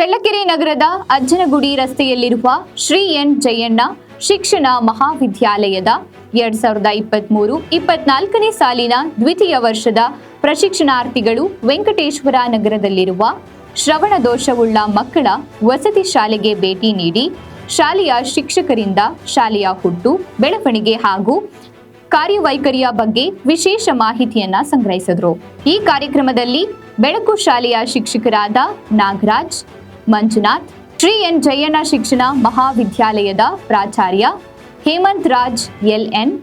ಚಳ್ಳಕೆರೆ ನಗರದ ಅಜ್ಜನಗುಡಿ ರಸ್ತೆಯಲ್ಲಿರುವ ಶ್ರೀ ಎನ್ ಜಯಣ್ಣ ಶಿಕ್ಷಣ ಮಹಾವಿದ್ಯಾಲಯದ 2023-24ನೇ ಸಾಲಿನ ದ್ವಿತೀಯ ವರ್ಷದ ಪ್ರಶಿಕ್ಷಣಾರ್ಥಿಗಳು ವೆಂಕಟೇಶ್ವರ ನಗರದಲ್ಲಿರುವ ಶ್ರವಣ ದೋಷವುಳ್ಳ ಮಕ್ಕಳ ವಸತಿ ಶಾಲೆಗೆ ಭೇಟಿ ನೀಡಿ ಶಾಲೆಯ ಶಿಕ್ಷಕರಿಂದ ಶಾಲೆಯ ಹುಟ್ಟು ಬೆಳವಣಿಗೆ ಹಾಗೂ ಕಾರ್ಯವೈಖರಿಯ ಬಗ್ಗೆ ವಿಶೇಷ ಮಾಹಿತಿಯನ್ನ ಸಂಗ್ರಹಿಸಿದರು. ಈ ಕಾರ್ಯಕ್ರಮದಲ್ಲಿ ಬೆಳಕು ಶಾಲೆಯ ಶಿಕ್ಷಕರಾದ ನಾಗರಾಜ್, ಮಂಜುನಾಥ್, ಶ್ರೀ ಎನ್ ಜಯಣ್ಣ ಶಿಕ್ಷಣ ಮಹಾವಿದ್ಯಾಲಯದ ಪ್ರಾಚಾರ್ಯ ಹೇಮಂತ್ ರಾಜ್ ಎಲ್ಎನ್,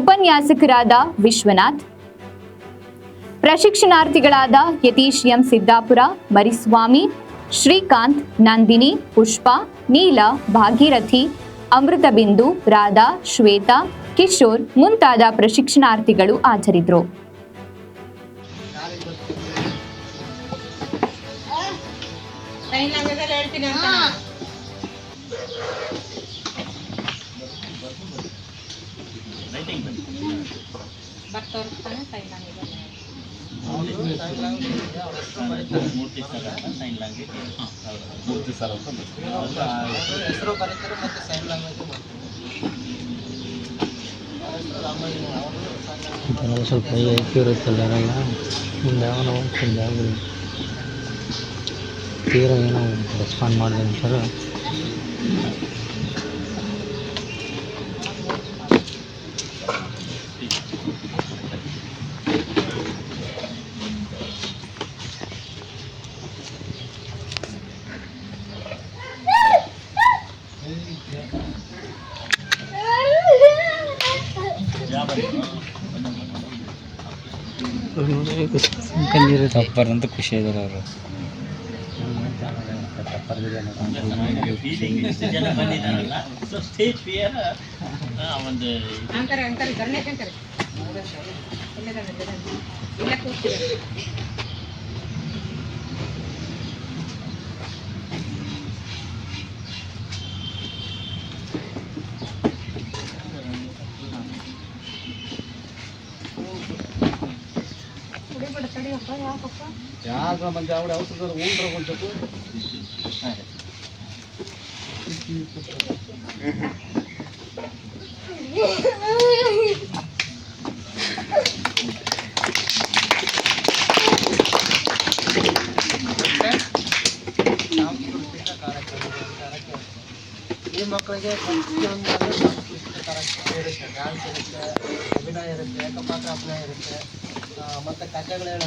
ಉಪನ್ಯಾಸಕರಾದ ವಿಶ್ವನಾಥ್, ಪ್ರಶಿಕ್ಷಣಾರ್ಥಿಗಳಾದ ಯತೀಶ್ ಎಂ ಸಿದ್ದಾಪುರ, ಮರಿಸ್ವಾಮಿ, ಶ್ರೀಕಾಂತ್, ನಂದಿನಿ, ಪುಷ್ಪ, ನೀಲ, ಭಾಗೀರಥಿ, ಅಮೃತಬಿಂದು, ರಾಧಾ, ಶ್ವೇತಾ, ಕಿಶೋರ್ ಮುಂತಾದ ಪ್ರಶಿಕ್ಷಣಾರ್ಥಿಗಳು ಹಾಜರಿದ್ದರು. ಸ್ವಲ್ಪ ಐಕ್ಯ ಇರುತ್ತಲ್ಲ ಮುಂದೆ ಯಾವನೋ ಒಂದು ತೀರ ಏನೋ ರೆಸ್ಪಾಂಡ್ ಮಾಡಿದೆ ಅಂತಾರೆ. ತಪ್ಪರಂತ ಖುಷಿ ಇದ್ದಾರೆ ಅವರು. ಯಾರ ಮಂದಿ ಆవిಡ ಔಷಧ ಊಟ ಕೊಂಚಕ್ಕೂ ಈ ಮಕ್ಕಳಿಗೆ ಪ್ರತಿಯೊಂದು ಸಾಂಸ್ಕೃತಿಕ ಕಾರ್ಯಕ್ರಮ ಇರುತ್ತೆ, ಡ್ಯಾನ್ಸ್ ಇರುತ್ತೆ, ಅಭಿನಯ ಇರುತ್ತೆ, ಏಕಪಾತ್ರ ಅಭಿನಯ ಇರುತ್ತೆ, ಮತ್ತು ಕಥೆಗಳು